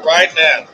start right now.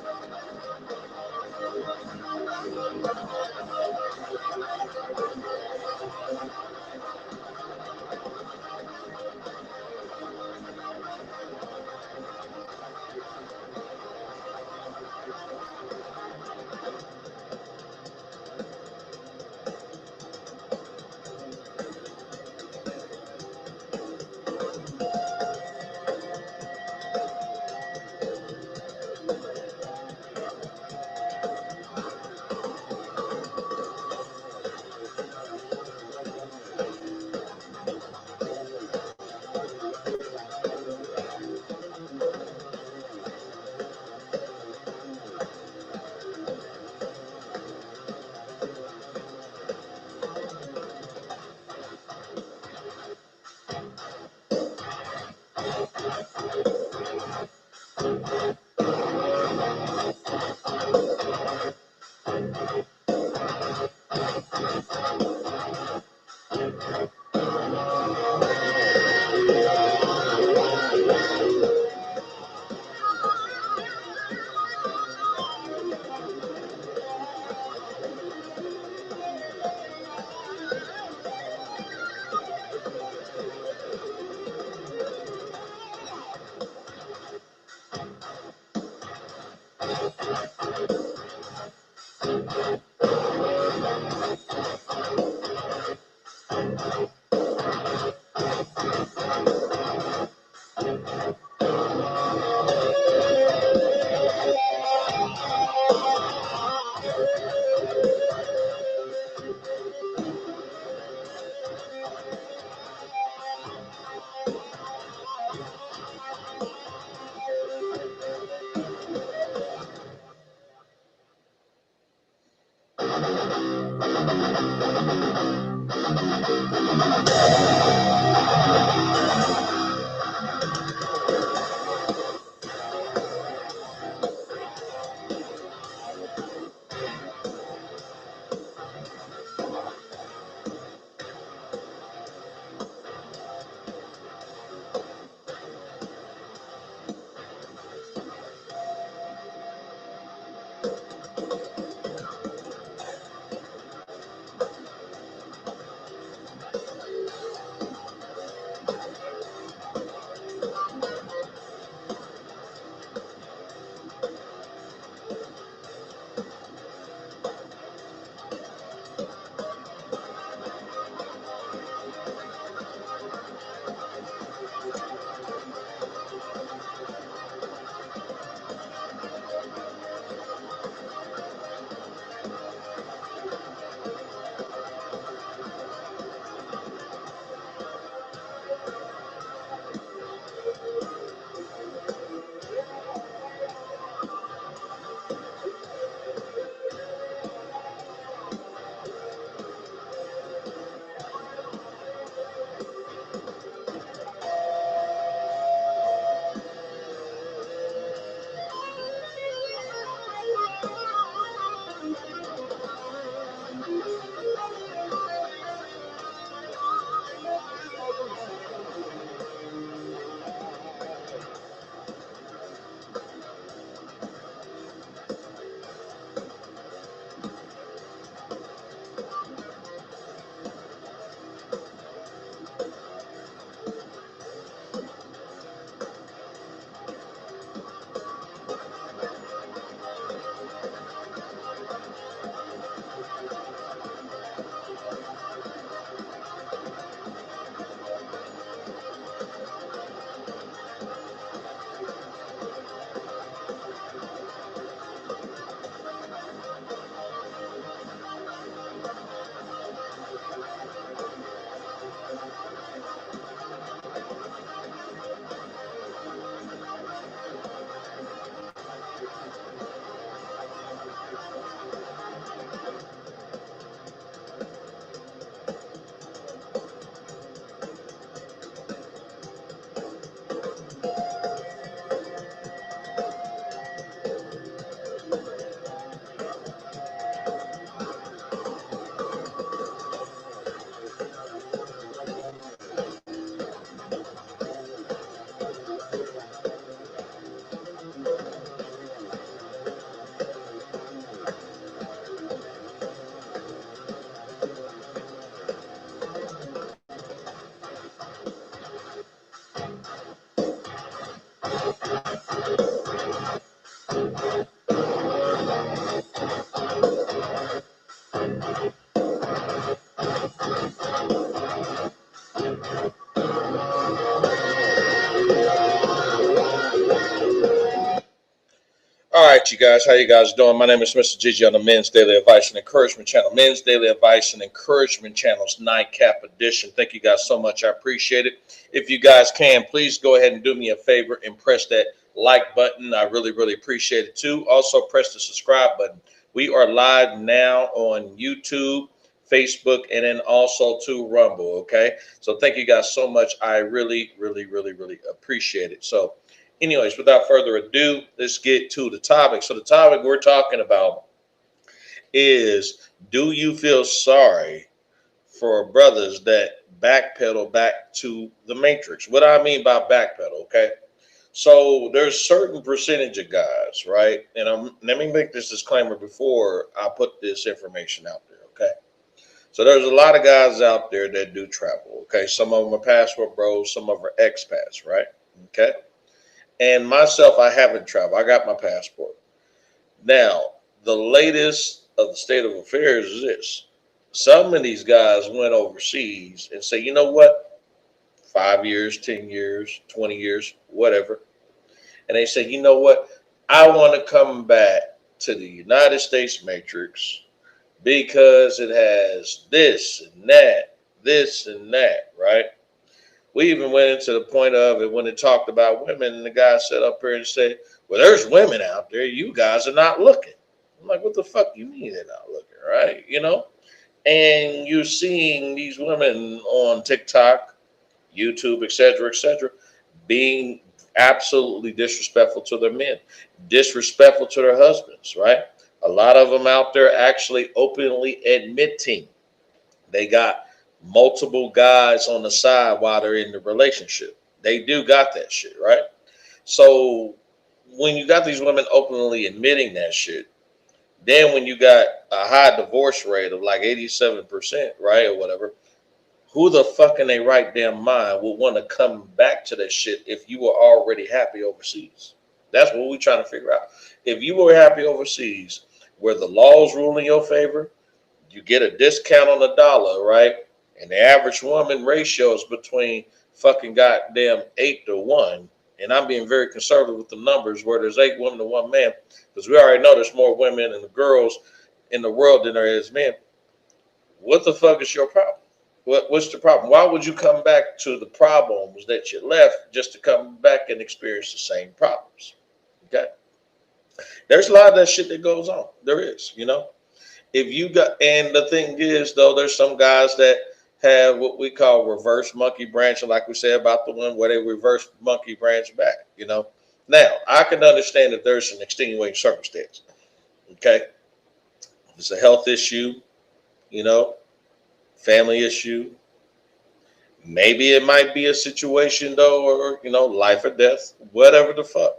right, you guys. How you guys doing? My name is Mr. Gigi on the Men's Daily Advice and Encouragement Channel. Men's Daily Advice and Encouragement Channel's nightcap edition. Thank you guys so much. I appreciate it. If you guys can, please go ahead and do me a favor and press that like button. I really, really appreciate it too. Also, press the subscribe button. We are live now on YouTube, Facebook, and then also to Rumble. Okay. So thank you guys so much. I really, really, really, really appreciate it. So, anyways, without further ado, let's get to the topic. So the topic we're talking about is, do you feel sorry for brothers that backpedal back to the matrix? What I mean by backpedal, okay? So there's certain percentage of guys, right? And let me make this disclaimer before I put this information out there, okay? So there's a lot of guys out there that do travel, okay? Some of them are passport bros, some of them are expats, right? Okay? And myself, I haven't traveled. I got my passport. Now, the latest of the state of affairs is this. Some of these guys went overseas and say, you know what? 5 years, 10 years, 20 years, whatever. And they say, you know what? I want to come back to the United States matrix because it has this and that, right? We even went into the point of it when it talked about women, and the guy sat up here and said, well, there's women out there. You guys are not looking. I'm like, what the fuck you mean they're not looking, right? You know? And you're seeing these women on TikTok, YouTube, et cetera, being absolutely disrespectful to their men, disrespectful to their husbands, right? A lot of them out there actually openly admitting they got multiple guys on the side while they're in the relationship. They do got that shit, right? So when you got these women openly admitting that shit, then when you got a high divorce rate of like 87%, right, or whatever, who the fuck in their right damn mind would want to come back to that shit if you were already happy overseas? That's what we're trying to figure out. If you were happy overseas, where the laws rule in your favor, you get a discount on the dollar, right? And the average woman ratio is between fucking goddamn 8 to 1. And I'm being very conservative with the numbers where there's 8 women to 1 man, because we already know there's more women and girls in the world than there is men. What the fuck is your problem? What's the problem? Why would you come back to the problems that you left just to come back and experience the same problems? Okay. There's a lot of that shit that goes on. There is, you know. If you got, and the thing is, though, there's some guys that have what we call reverse monkey branching, like we said about the one where they reverse monkey branch back, you know. Now, I can understand if there's an extenuating circumstance, okay? If it's a health issue, you know, family issue, maybe it might be a situation, though, or, you know, life or death, whatever the fuck.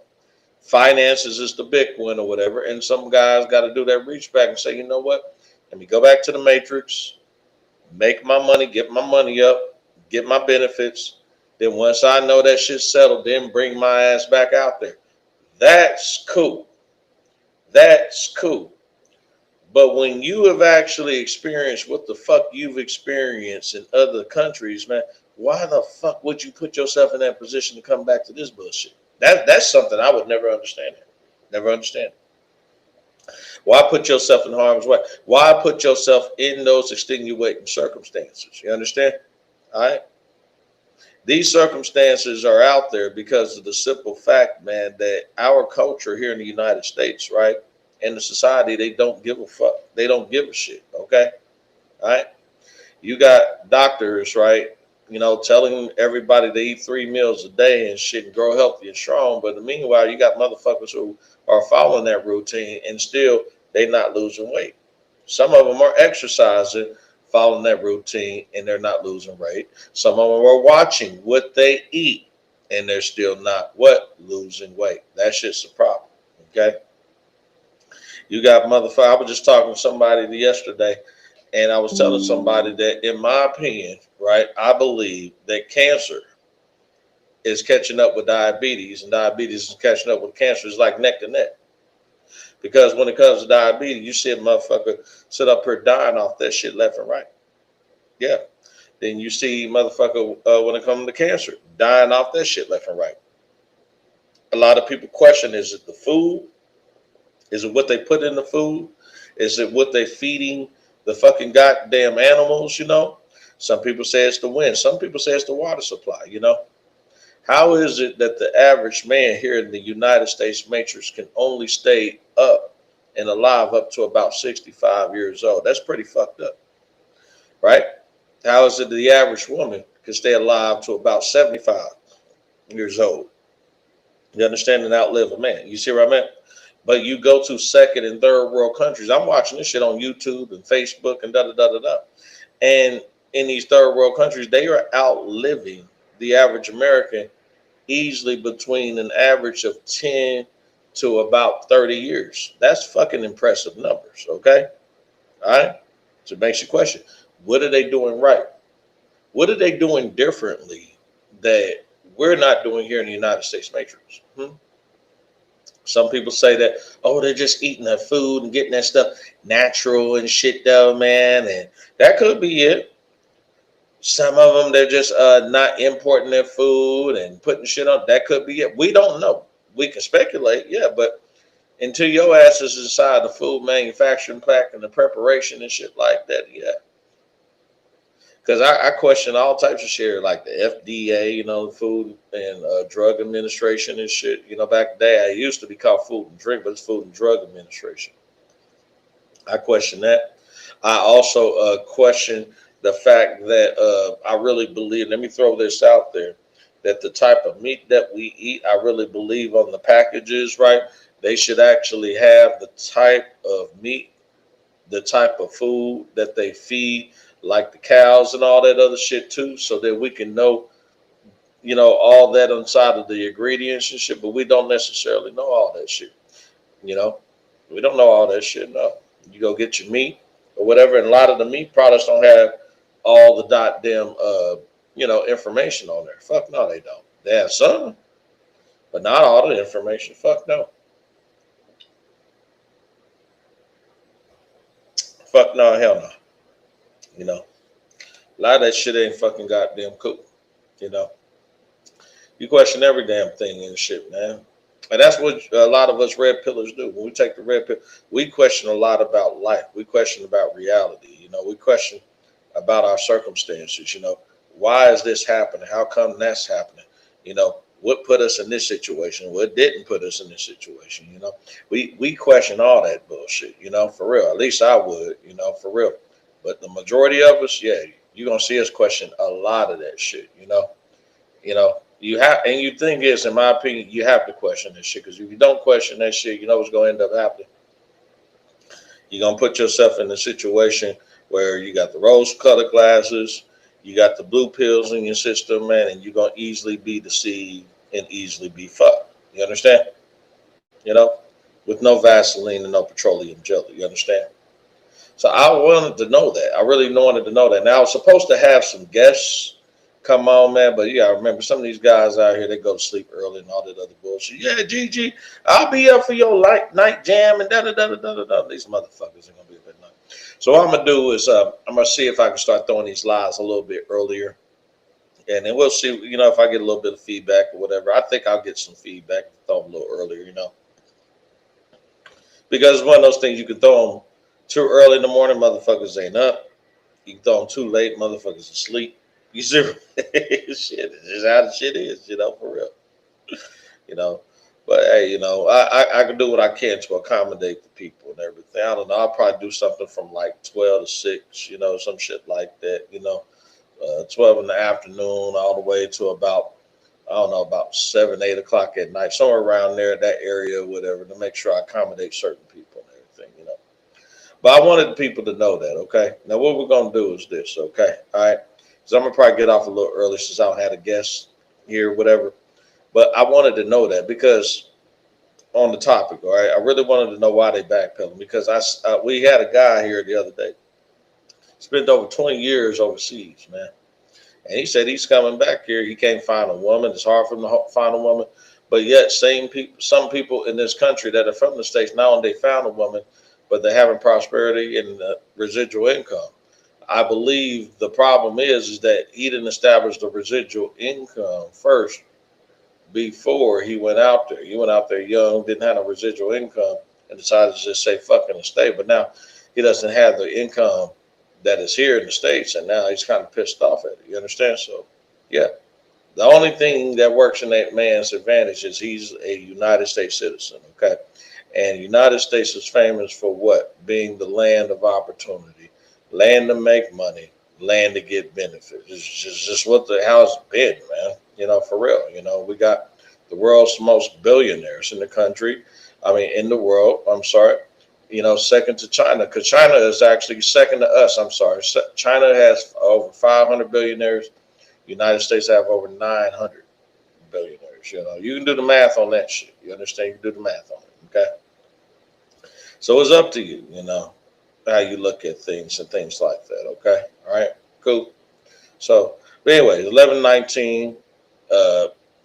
Finances is the big one or whatever, and some guys got to do that reach back and say, you know what, let me go back to the matrix, make my money, get my money up, get my benefits. Then once I know that shit's settled, then bring my ass back out there. That's cool. That's cool. But when you have actually experienced what the fuck you've experienced in other countries, man, why the fuck would you put yourself in that position to come back to this bullshit? That's something I would never understand. Never understand. Why put yourself in harm's way? Why put yourself in those extenuating circumstances? You understand? All right. These circumstances are out there because of the simple fact, man, that our culture here in the United States, right, and the society, they don't give a fuck. They don't give a shit. Okay. All right. You got doctors, right, you know, telling everybody to eat 3 meals a day and shit and grow healthy and strong. But in the meanwhile, you got motherfuckers who are following that routine and still they're not losing weight. Some of them are exercising, following that routine, and they're not losing weight. Some of them are watching what they eat and they're still not losing weight. That shit's a problem. Okay. You got motherfucker. I was just talking to somebody yesterday, and I was telling somebody that, in my opinion, right, I believe that cancer is catching up with diabetes, and diabetes is catching up with cancer. It's like neck to neck. Because when it comes to diabetes, you see a motherfucker sit up here dying off that shit left and right. Yeah. Then you see motherfucker when it comes to cancer, dying off that shit left and right. A lot of people question, is it the food? Is it what they put in the food? Is it what they feeding the fucking goddamn animals? Some people say it's the wind. Some people say it's the water supply. How is it that the average man here in the United States matrix can only stay up and alive up to about 65 years old? That's pretty fucked up, right? How is it the average woman can stay alive to about 75 years old? You understand, and outlive a man. You see what I meant? But you go to second and third world countries. I'm watching this shit on YouTube and Facebook and da da da da da. And in these third world countries, they are outliving the average American easily between an average of 10 to about 30 years. That's fucking impressive numbers, okay? All right? So it makes you question, what are they doing right? What are they doing differently that we're not doing here in the United States matrix? Some people say that, oh, they're just eating their food and getting that stuff natural and shit though, man. And that could be it. Some of them, they're just not importing their food and putting shit on. That could be it. We don't know. We can speculate, yeah, but until your ass is inside the food manufacturing plant and the preparation and shit like that, yeah. Because I question all types of shit, like the FDA, the Food and Drug Administration and shit. Back in the day, I used to be called Food and Drink, but it's Food and Drug Administration. I question that. I also question the fact that I really believe, let me throw this out there, that the type of meat that we eat, I really believe on the packages, right? They should actually have the type of meat, the type of food that they feed, like the cows and all that other shit too, so that we can know, all that inside of the ingredients and shit, but we don't necessarily know all that shit. We don't know all that shit, no. You go get your meat or whatever, and a lot of the meat products don't have all the goddamn, information on there. Fuck no, they don't. They have some, but not all the information. Fuck no. Fuck no, hell no. A lot of that shit ain't fucking goddamn cool. You question every damn thing and shit, man. And that's what a lot of us red pillars do. When we take the red pill, we question a lot about life. We question about reality. We question about our circumstances. Why is this happening? How come that's happening? What put us in this situation? What didn't put us in this situation? We question all that bullshit. For real. At least I would. For real. But the majority of us, yeah, you're gonna see us question a lot of that shit. You have, and you think is, in my opinion, you have to question this shit, because if you don't question that shit, you know what's gonna end up happening. You're gonna put yourself in a situation where you got the rose-colored glasses, you got the blue pills in your system, man, and you're gonna easily be deceived and easily be fucked. You understand? With no Vaseline and no petroleum jelly. You understand? So I wanted to know that. I really wanted to know that. Now I was supposed to have some guests come on, man, but you gotta remember, some of these guys out here, they go to sleep early and all that other bullshit. Yeah, GG, I'll be up for your night jam and da da da da da da. These motherfuckers are gonna be up at night. So what I'm gonna do is I'm gonna see if I can start throwing these lives a little bit earlier, and then we'll see. If I get a little bit of feedback or whatever. I think I'll get some feedback. Throw them a little earlier, because it's one of those things you can throw them too early in the morning, motherfuckers ain't up. You can throw them too late, motherfuckers asleep. You see, shit, it's just how the shit is, for real. But hey, I can do what I can to accommodate the people and everything. I don't know. I'll probably do something from like 12 to 6, some shit like that, 12 in the afternoon all the way to about, I don't know, about 7, 8 o'clock at night, somewhere around there, that area, whatever, to make sure I accommodate certain people and everything, But I wanted people to know that, okay? Now, what we're going to do is this, okay? All right? So I'm going to probably get off a little early since I don't have a guest here, whatever. But I wanted to know that because on the topic, all right? I really wanted to know why they backpedaling, because we had a guy here the other day. Spent over 20 years overseas, man. And he said he's coming back here. He can't find a woman. It's hard for him to find a woman. But yet, some people in this country that are from the States, not only they found a woman, but they're having prosperity and residual income. I believe the problem is that he didn't establish the residual income first before he went out there. He went out there young, didn't have a residual income, and decided to just say fucking and stay. But now he doesn't have the income that is here in the States, and now he's kind of pissed off at it. You understand? So, yeah. The only thing that works in that man's advantage is he's a United States citizen, okay? And the United States is famous for what? Being the land of opportunity, land to make money, land to get benefits. It's just what the hell's been, man. You know, for real. You know, we got the world's most billionaires in the country. I mean, in the world, I'm sorry. You know, second to China, because China is actually second to us. I'm sorry. China has over 500 billionaires. United States have over 900 billionaires. You know, you can do the math on that shit. You understand? You can do the math on it. Okay. So it's up to you, you know, how you look at things and things like that. Okay. All right. Cool. So, but anyways, 11:19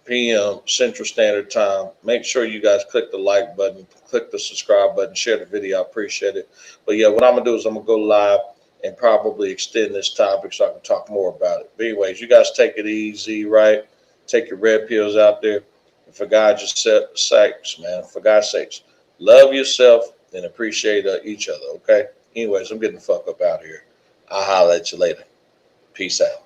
p.m. Central Standard Time. Make sure you guys click the like button, click the subscribe button, share the video. I appreciate it. But yeah, what I'm gonna do is I'm gonna go live and probably extend this topic so I can talk more about it. But anyways, you guys take it easy, right? Take your red pills out there. And for God's sakes, man, for God's sakes, love yourself and appreciate each other, okay? Anyways, I'm getting the fuck up out of here. I'll holler at you later. Peace out.